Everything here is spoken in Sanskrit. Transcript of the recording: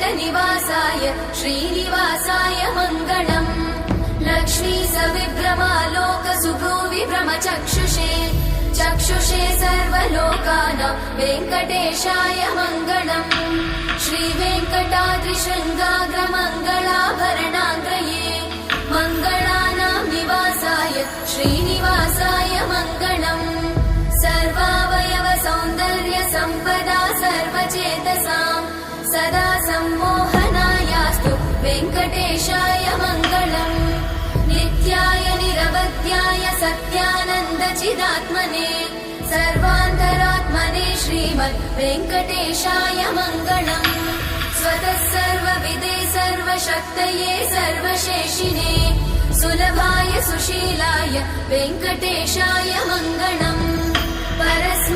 वैकुण्ठनिवासाय श्रीनिवासाय मङ्गलम् लक्ष्मी सविभ्रमालोकसुभ्रूविभ्रमचक्षुषे चक्षुषे सर्वलोकानां वेङ्कटेशाय मङ्गलम् श्रीवेङ्कटाद्रिशृङ्गाग्रमङ्गलाभरणाङ्गये मङ्गलानां निवासाय श्रीनिवासाय मङ्गलम् सर्वावयव सौन्दर्य सम्पदा सर्वचेतसां सदा सम्मोहनायास्तु वेङ्कटेशाय मङ्गलम् नित्याय निरवध्याय सत्यानन्दचिदात्मने सर्वान्तरात्मने श्रीमद् वेङ्कटेशाय मङ्गलम् स्वतः सर्वविदे सर्वशक्तये सर्वशेषिने सुलभाय सुशीलाय वेङ्कटेशाय मङ्गलम् परस्मै